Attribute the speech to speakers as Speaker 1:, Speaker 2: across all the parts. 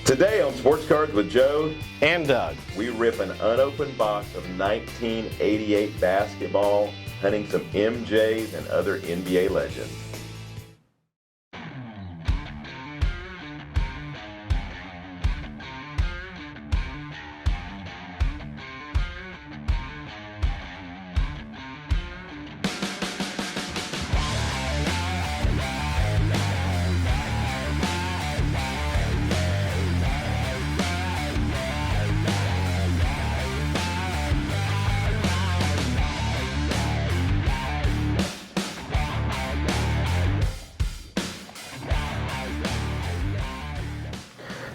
Speaker 1: Today on Sports Cards with Joe
Speaker 2: and Doug,
Speaker 1: we rip an unopened box of 1988 basketball, hunting some MJs and other NBA legends.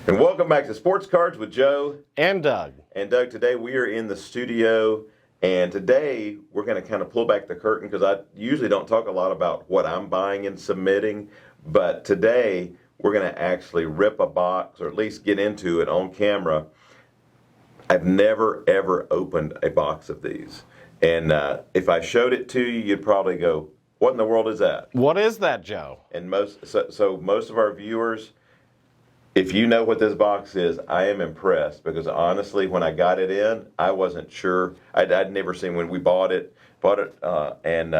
Speaker 1: And welcome back to Sports Cards with Joe
Speaker 2: and Doug.
Speaker 1: And Doug, today we are in the studio, and today we're going to kind of pull back the curtain because I usually don't talk a lot about what I'm buying and submitting, but today we're going to actually rip a box, or at least get into it on camera. I've never ever opened a box of these, and if I showed it to you, you'd probably go, "What in the world is that?"
Speaker 2: What is that, Joe?
Speaker 1: And most of our viewers, if you know what this box is, I am impressed because honestly, when I got it in, I wasn't sure. I'd never seen when we bought it, and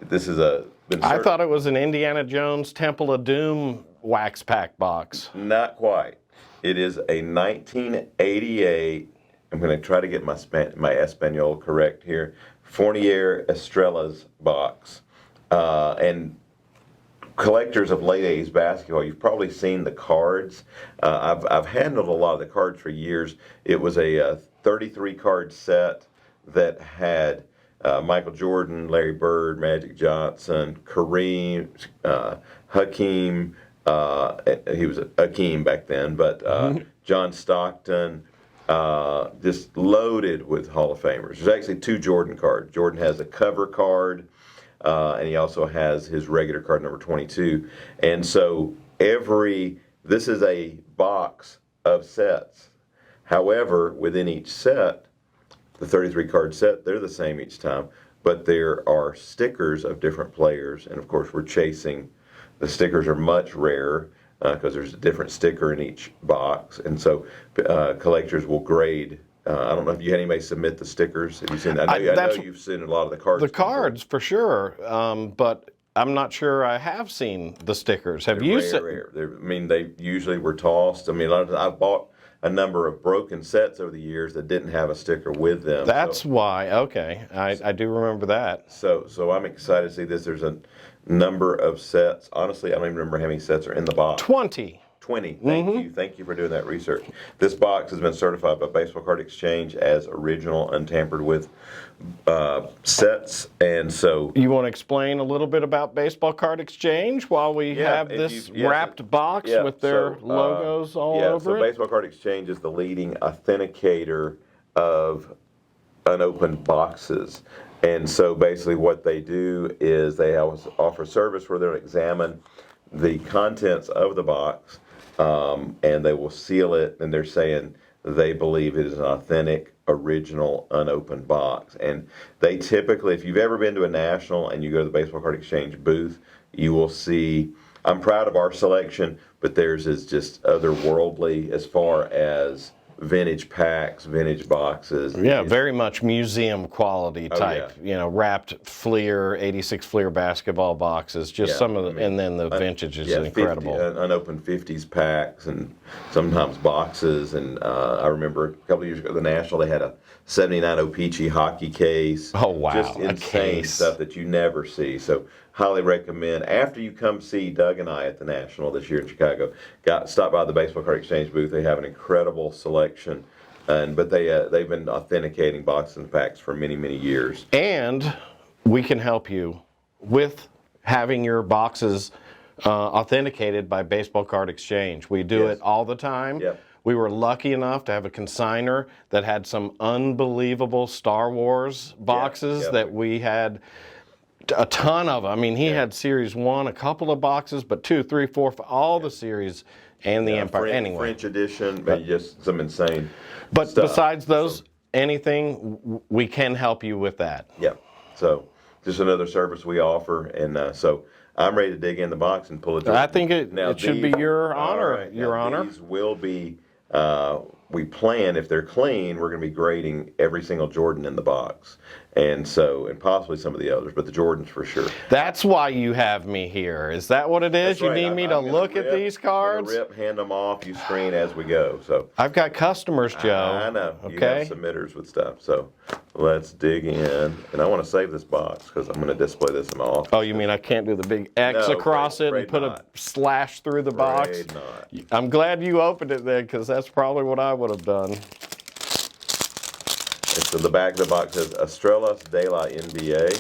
Speaker 1: this is a.
Speaker 2: I thought it was an Indiana Jones Temple of Doom wax pack box.
Speaker 1: Not quite. It is a 1988. I'm going to try to get my Espanol correct here. Fournier Estrellas box, and collectors of late 80s basketball, you've probably seen the cards. I've handled a lot of the cards for years. It was a 33 card set that had Michael Jordan, Larry Bird, Magic Johnson, Kareem, Hakeem. He was Hakeem back then, but John Stockton. Just loaded with Hall of Famers. There's actually two Jordan cards. Jordan has a cover card. And he also has his regular card number 22. And so this is a box of sets. However, within each set, the 33 card set, they're the same each time, but there are stickers of different players. And of course, we're chasing, the stickers are much rarer because there's a different sticker in each box. And so collectors will grade. I don't know if you had anybody submit the stickers. Have you seen that? I know you've seen a lot of the cards.
Speaker 2: The cards, for sure, but I'm not sure I have seen the stickers. Have you seen?
Speaker 1: They usually were tossed. I mean, I've bought a number of broken sets over the years that didn't have a sticker with them.
Speaker 2: That's why. Okay, I do remember that.
Speaker 1: So I'm excited to see this. There's a number of sets. Honestly, I don't even remember how many sets are in the box.
Speaker 2: 20.
Speaker 1: Thank you for doing that research. This box has been certified by Baseball Card Exchange as original, untampered with sets, and so.
Speaker 2: You want to explain a little bit about Baseball Card Exchange while we have this wrapped box with their logos all over it?
Speaker 1: So Baseball Card Exchange is the leading authenticator of unopened boxes, and so basically what they do is they offer service where they'll examine the contents of the box. And they will seal it, and they're saying they believe it is an authentic, original, unopened box. And they typically, if you've ever been to a national and you go to the Baseball Card Exchange booth, you will see, I'm proud of our selection, but theirs is just otherworldly as far as vintage packs, vintage boxes.
Speaker 2: Yeah, very much museum quality type. You know, wrapped Fleer, 86 Fleer basketball boxes. Just some of the, and then the vintage is incredible.
Speaker 1: 50, unopened 50s packs and sometimes boxes. And I remember a couple of years ago at the National, they had a 79 O-Pee-Chee hockey case.
Speaker 2: Oh, wow.
Speaker 1: Just insane stuff that you never see. So highly recommend. After you come see Doug and I at the National this year in Chicago, stop by the Baseball Card Exchange booth. They have an incredible selection, but they've been authenticating boxes and packs for many, many years.
Speaker 2: And we can help you with having your boxes authenticated by Baseball Card Exchange. We do it all the time.
Speaker 1: Yep.
Speaker 2: We were lucky enough to have a consignor that had some unbelievable Star Wars boxes that we had a ton of. I mean, he had Series 1, a couple of boxes, but 2, 3, 4, all the series and the Empire.
Speaker 1: French edition, but just some insane
Speaker 2: But stuff. Besides those, anything, we can help you with that.
Speaker 1: Yeah. So just another service we offer. And so I'm ready to dig in the box and pull it.
Speaker 2: I think it should be your honor,
Speaker 1: right,
Speaker 2: Your Honor.
Speaker 1: These will be, we plan, if they're clean, we're going to be grading every single Jordan in the box. And possibly some of the others, but the Jordans for sure.
Speaker 2: That's why you have me here. Is that what it is?
Speaker 1: That's right.
Speaker 2: You need me to look at these cards?
Speaker 1: I'm gonna hand them off, you screen as we go. So
Speaker 2: I've got customers, Joe.
Speaker 1: I know.
Speaker 2: Okay.
Speaker 1: You have submitters with stuff. So let's dig in. And I want to save this box because I'm going to display this in my office.
Speaker 2: Oh, you mean I can't do the big X
Speaker 1: No,
Speaker 2: across it and put
Speaker 1: not.
Speaker 2: a slash through the box?
Speaker 1: Afraid not.
Speaker 2: I'm glad you opened it then, because that's probably what I would have done.
Speaker 1: And so the back of the box says Estrellas de la NBA.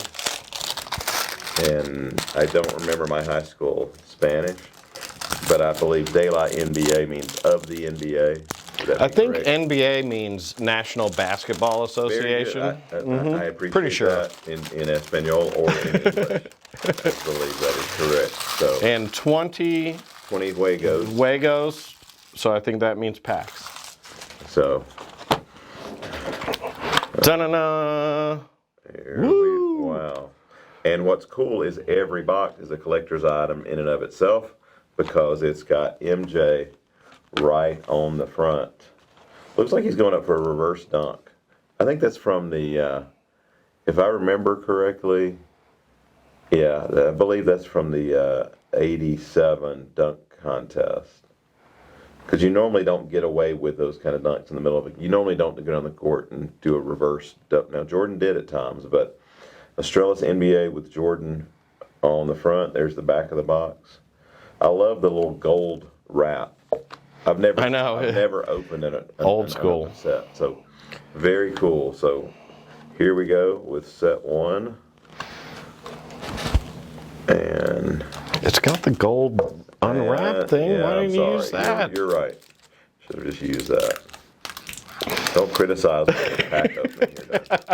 Speaker 1: And I don't remember my high school Spanish, but I believe de la NBA means of the NBA.
Speaker 2: I think NBA means National Basketball Association.
Speaker 1: I appreciate
Speaker 2: Pretty sure.
Speaker 1: that in Espanol or in English. I believe that is correct. So
Speaker 2: And 20
Speaker 1: Juegos.
Speaker 2: Juegos, so I think that means packs.
Speaker 1: So
Speaker 2: Da-na-na!
Speaker 1: wow. And what's cool is every box is a collector's item in and of itself because it's got MJ right on the front. Looks like he's going up for a reverse dunk. I think that's from the, if I remember correctly, yeah, I believe that's from the 87 dunk contest. Because you normally don't get away with those kind of dunks in the middle of it. You normally don't get on the court and do a reverse dunk. Now, Jordan did at times, but Estrellas NBA with Jordan on the front. There's the back of the box. I love the little gold wrap. I've never opened an
Speaker 2: old school
Speaker 1: set. So very cool. So here we go with set one. And
Speaker 2: it's got the gold unwrap thing.
Speaker 1: Yeah,
Speaker 2: Why didn't you use that?
Speaker 1: You're right. Should have just used that. Don't criticize the pack opening here, guys.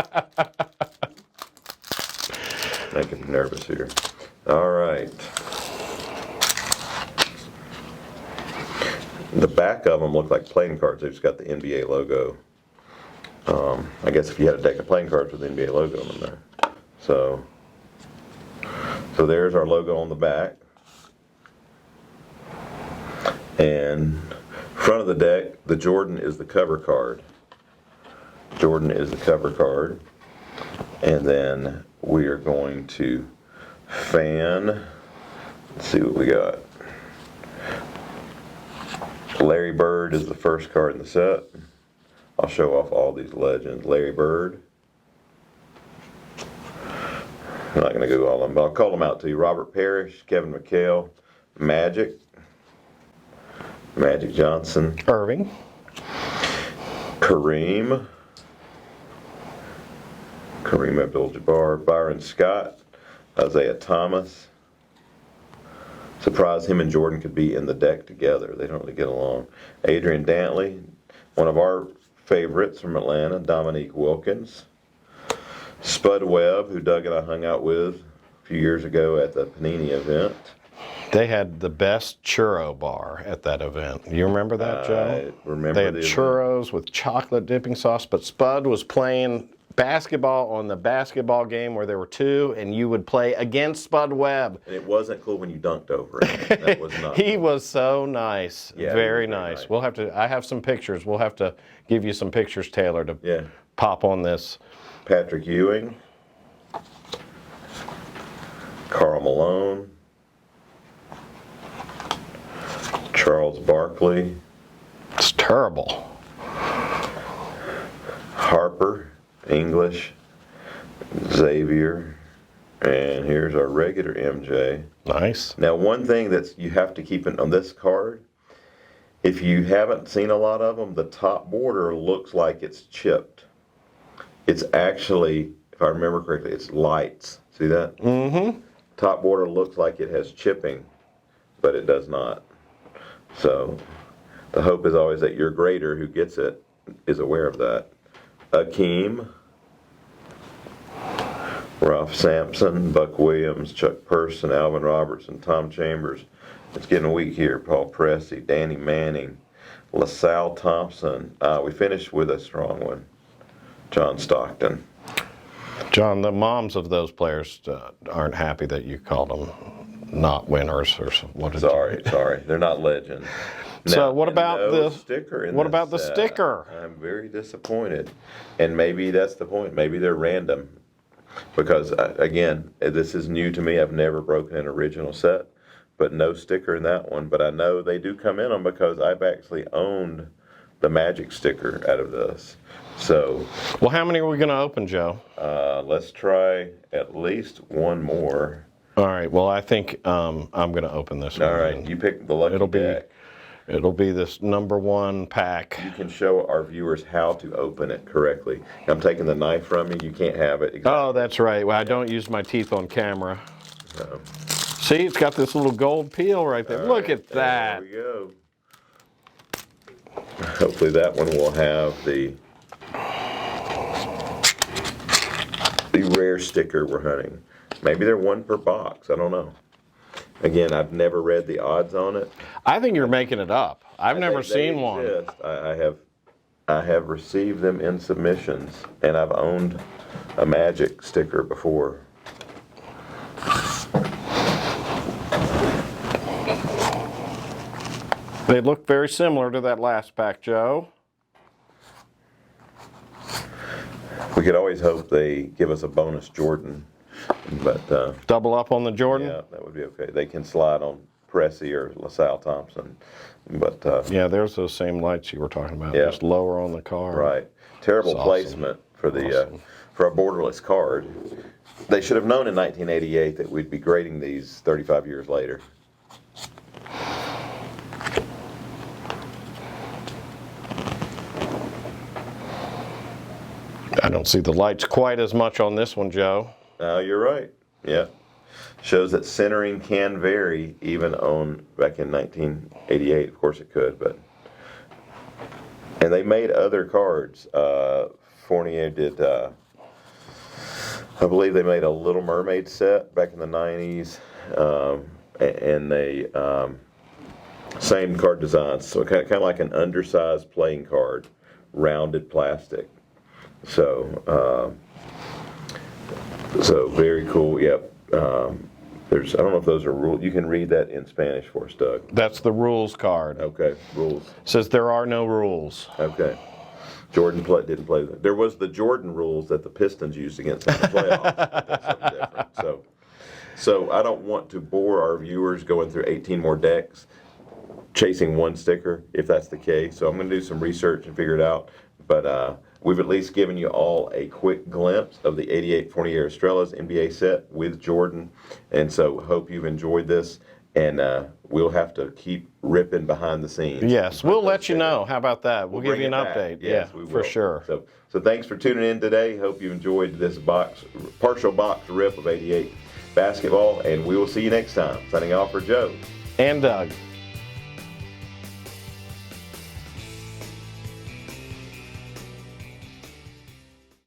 Speaker 1: Making me nervous here. All right. The back of them look like playing cards. They've just got the NBA logo. I guess if you had a deck of playing cards with the NBA logo in there. So there's our logo on the back. And front of the deck, the Jordan is the cover card. Jordan is the cover card. And then we are going to fan. Let's see what we got. Larry Bird is the first card in the set. I'll show off all these legends. Larry Bird. I'm not going to go all of them, but I'll call them out to you. Robert Parrish, Kevin McHale, Magic Johnson,
Speaker 2: Irving,
Speaker 1: Kareem Abdul-Jabbar, Byron Scott, Isaiah Thomas. Surprised him and Jordan could be in the deck together. They don't really get along. Adrian Dantley, one of our favorites from Atlanta, Dominique Wilkins. Spud Webb, who Doug and I hung out with a few years ago at the Panini event.
Speaker 2: They had the best churro bar at that event. You remember that, Joe?
Speaker 1: I remember.
Speaker 2: They had churros with chocolate dipping sauce, but Spud was playing basketball on the basketball game where there were two, and you would play against Spud Webb.
Speaker 1: And it wasn't cool when you dunked over him. That was not.
Speaker 2: He was so nice.
Speaker 1: Yeah,
Speaker 2: very nice. We'll have to. I have some pictures. We'll have to give you some pictures, Taylor, to pop on this.
Speaker 1: Patrick Ewing, Karl Malone, Charles Barkley.
Speaker 2: It's terrible.
Speaker 1: Harper, English, Xavier, and here's our regular MJ.
Speaker 2: Nice.
Speaker 1: Now, one thing that you have to keep on this card, if you haven't seen a lot of them, the top border looks like it's chipped. It's actually, if I remember correctly, it's lights. See that?
Speaker 2: Mm-hmm.
Speaker 1: Top border looks like it has chipping, but it does not. So the hope is always that your grader who gets it is aware of that. Akeem, Ralph Sampson, Buck Williams, Chuck Person, Alvin Robertson, Tom Chambers. It's getting weak here. Paul Pressey, Danny Manning, LaSalle Thompson. We finished with a strong one. John Stockton.
Speaker 2: John, the moms of those players aren't happy that you called them not winners or what did
Speaker 1: Sorry, they're not legends.
Speaker 2: So what about
Speaker 1: no
Speaker 2: the
Speaker 1: sticker? In
Speaker 2: what
Speaker 1: this
Speaker 2: about the
Speaker 1: set.
Speaker 2: sticker?
Speaker 1: I'm very disappointed, and maybe that's the point. Maybe they're random, because again, this is new to me. I've never broken an original set, but no sticker in that one. But I know they do come in them because I've actually owned the Magic sticker out of this. So,
Speaker 2: well, how many are we going to open, Joe?
Speaker 1: let's try at least one more.
Speaker 2: All right. Well, I think I'm going to open this one.
Speaker 1: All right, you pick the lucky deck.
Speaker 2: It'll be this #1 pack.
Speaker 1: You can show our viewers how to open it correctly. I'm taking the knife from you. You can't have it. Exactly.
Speaker 2: Oh, that's right. Well, I don't use my teeth on camera.
Speaker 1: So,
Speaker 2: See, it's got this little gold peel right there. Look at that.
Speaker 1: There we go. Hopefully that one will have the rare sticker we're hunting. Maybe they're one per box. I don't know. Again, I've never read the odds on it.
Speaker 2: I think you're making it up. I've never seen one.
Speaker 1: Exist. I have received them in submissions, and I've owned a Magic sticker before.
Speaker 2: They look very similar to that last pack, Joe.
Speaker 1: We could always hope they give us a bonus Jordan, but
Speaker 2: Double up on the Jordan?
Speaker 1: yeah, that would be okay. They can slide on Pressey or LaSalle Thompson, but
Speaker 2: Yeah, there's those same lights you were talking about.
Speaker 1: Yeah.
Speaker 2: Just lower on the car.
Speaker 1: right, terrible
Speaker 2: That's awesome.
Speaker 1: placement for the for a borderless card. They should have known in 1988 that we'd be grading these 35 years later.
Speaker 2: I don't see the lights quite as much on this one, Joe.
Speaker 1: You're right. Yeah. Shows that centering can vary even on back in 1988. Of course it could, but. And they made other cards. Fournier did, I believe they made a Little Mermaid set back in the 90s. And they, same card designs. So kind of like an undersized playing card, rounded plastic. So, so very cool. Yep. There's, I don't know if those are rules. You can read that in Spanish for us, Doug.
Speaker 2: That's the rules card.
Speaker 1: Okay, rules.
Speaker 2: Says there are no rules.
Speaker 1: Okay. Jordan didn't play that. There was the Jordan rules that the Pistons used against them in the playoffs. But that's something different. So I don't want to bore our viewers going through 18 more decks, chasing one sticker, if that's the case. So I'm going to do some research and figure it out. But we've at least given you all a quick glimpse of the 88 Fournier Estrellas NBA set with Jordan. And so hope you've enjoyed this. And we'll have to keep ripping behind the scenes.
Speaker 2: Yes, we'll let you know. How about that? We'll give
Speaker 1: bring
Speaker 2: you an
Speaker 1: it back.
Speaker 2: update.
Speaker 1: Yes,
Speaker 2: yeah,
Speaker 1: we will.
Speaker 2: for sure.
Speaker 1: So thanks for tuning in today. Hope you enjoyed this partial box rip of 88 basketball. And we will see you next time. Signing off for Joe.
Speaker 2: And Doug.